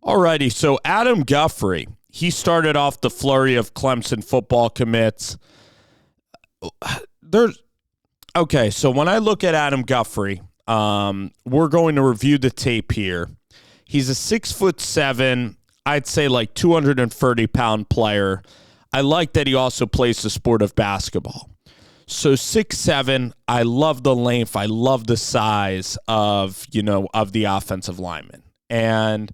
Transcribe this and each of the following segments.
Alrighty, so Adam Guthrie, he started off the flurry of Clemson football commits. So when I look at Adam Guthrie, we're going to review the tape here. He's a 6'7", I'd say like 230-pound player. I like that he also plays the sport of basketball. So 6'7", I love the length, I love the size of the offensive lineman. And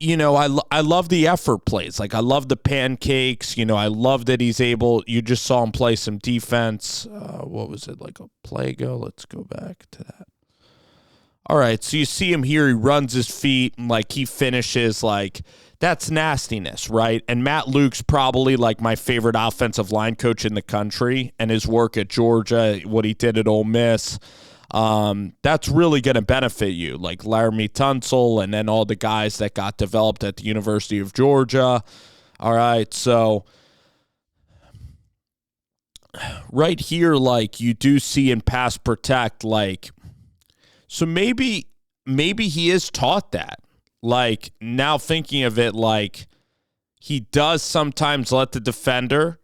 I love the effort plays. Like, I love the pancakes. I love that he's able. You just saw him play some defense. What was it, like a play ago? Let's go back to that. All right, so you see him here. He runs his feet, and, like, he finishes. Like, that's nastiness, right? And Matt Luke's probably, like, my favorite offensive line coach in the country, and his work at Georgia, what he did at Ole Miss. That's really going to benefit you, like Laramie Tunsil and then all the guys that got developed at the University of Georgia. All right, so right here, like, you do see in pass protect, like, so maybe he is taught that. Like, now thinking of it, like, he does sometimes let the defender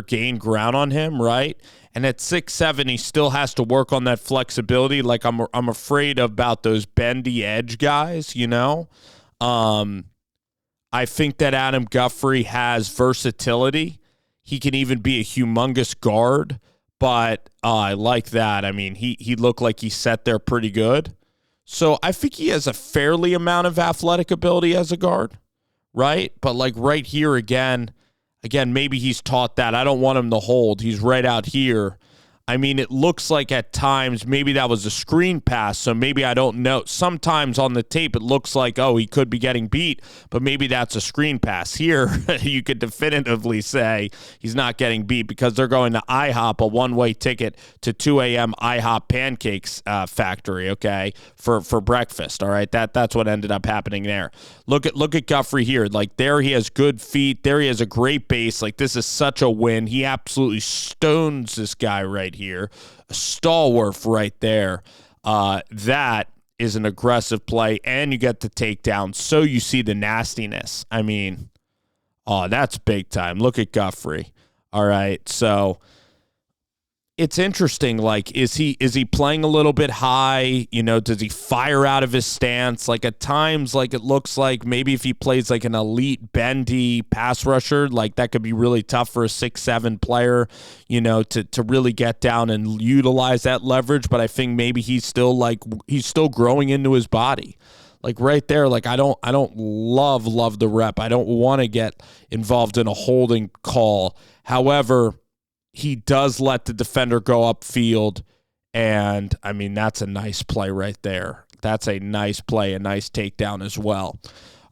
gain ground on him, right? And at 6'7", he still has to work on that flexibility. Like, I'm afraid about those bendy edge guys, I think that Adam Guthrie has versatility. He can even be a humongous guard, but I like that. I mean, he looked like he sat there pretty good. So I think he has a fairly amount of athletic ability as a guard, right? But, like, right here again, maybe he's taught that. I don't want him to hold. He's right out here. I mean, it looks like at times maybe that was a screen pass, so maybe I don't know. Sometimes on the tape it looks like, oh, he could be getting beat, but maybe that's a screen pass. Here, you could definitively say he's not getting beat because they're going to IHOP, a one-way ticket to 2 a.m. IHOP Pancakes factory, okay, for breakfast, all right? That's what ended up happening there. Look at Guthrie here. Like, there he has good feet. There he has a great base. Like, this is such a win. He absolutely stones this guy right here. A stalwart right there. That is an aggressive play, and you get the takedown, so you see the nastiness. I mean, that's big time. Look at Guthrie. All right, so it's interesting. Like, is he playing a little bit high? Does he fire out of his stance? Like, at times, like, it looks like maybe if he plays like an elite bendy pass rusher, like, that could be really tough for a 6'7" player, to really get down and utilize that leverage. But I think maybe he's still growing into his body. Like, right there, like, I don't love the rep. I don't want to get involved in a holding call. However, he does let the defender go upfield, and, I mean, that's a nice play right there. That's a nice play, a nice takedown as well.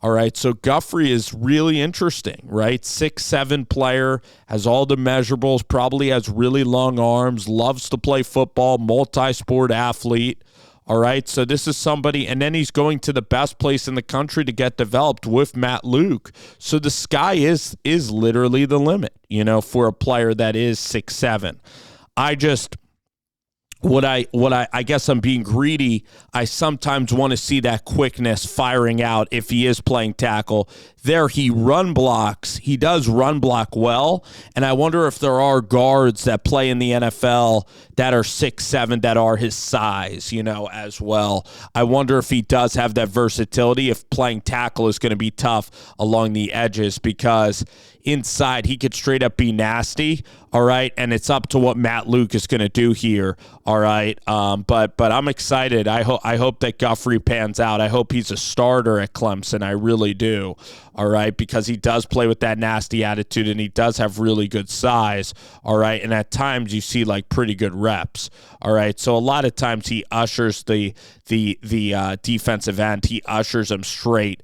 All right, so Guthrie is really interesting, right? 6'7" player, has all the measurables, probably has really long arms, loves to play football, multi-sport athlete. All right, so this is somebody, and then he's going to the best place in the country to get developed with Matt Luke. So the sky is literally the limit, for a player that is 6'7". I guess I'm being greedy. I sometimes want to see that quickness firing out if he is playing tackle. There he run blocks. He does run block well, and I wonder if there are guards that play in the NFL that are 6'7", that are his size, as well. I wonder if he does have that versatility, if playing tackle is going to be tough along the edges, because inside he could straight up be nasty, all right? And it's up to what Matt Luke is going to do here, all right? But I'm excited. I hope that Guthrie pans out. I hope he's a starter at Clemson. I really do, all right? Because he does play with that nasty attitude, and he does have really good size, all right? And at times you see, like, pretty good reps, all right? So a lot of times he ushers the defensive end. He ushers him straight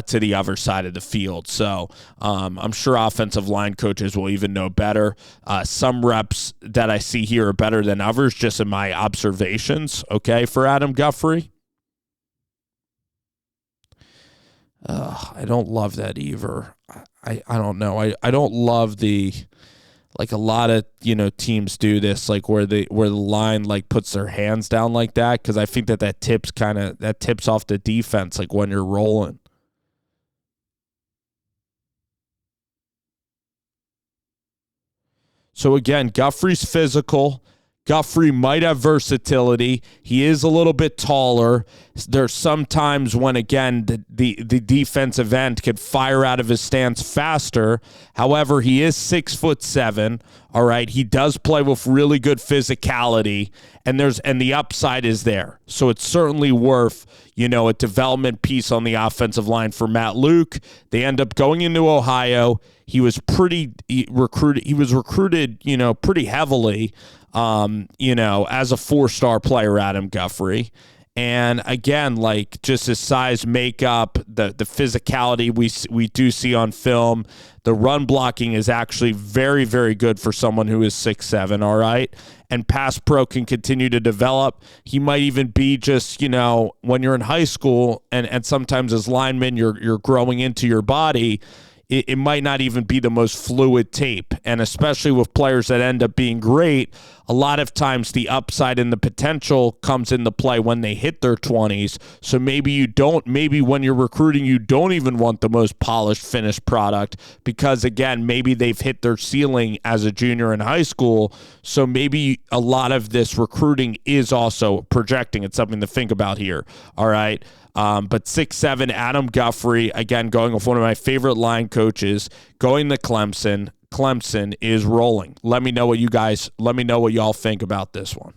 to the other side of the field. So I'm sure offensive line coaches will even know better. Some reps that I see here are better than others, just in my observations, okay, for Adam Guthrie. I don't love that either. I don't know. I don't love the like a lot of, teams do this, like where the line like puts their hands down like that, because I think that tips off the defense like when you're rolling. So again, Guthrie's physical. Guthrie might have versatility. He is a little bit taller. There's some times when, again, the defensive end could fire out of his stance faster. However, he is 6'7". All right, he does play with really good physicality, and the upside is there. So it's certainly worth, a development piece on the offensive line for Matt Luke. They end up going into Ohio. He was recruited. He was recruited, pretty heavily. As a 4-star player, Adam Guthrie. And again, like just his size, makeup, the physicality we do see on film, the run blocking is actually very, very good for someone who is 6'7", all right? And pass pro can continue to develop. He might even be just, when you're in high school and sometimes as linemen you're growing into your body, it might not even be the most fluid tape. And especially with players that end up being great, a lot of times the upside and the potential comes into play when they hit their 20s. So maybe when you're recruiting, you don't even want the most polished finished product because, again, maybe they've hit their ceiling as a junior in high school. So maybe a lot of this recruiting is also projecting. It's something to think about here. All right. But 6'7", Adam Guthrie, again, going with one of my favorite line coaches, going to Clemson. Clemson is rolling. Let me know what y'all think about this one.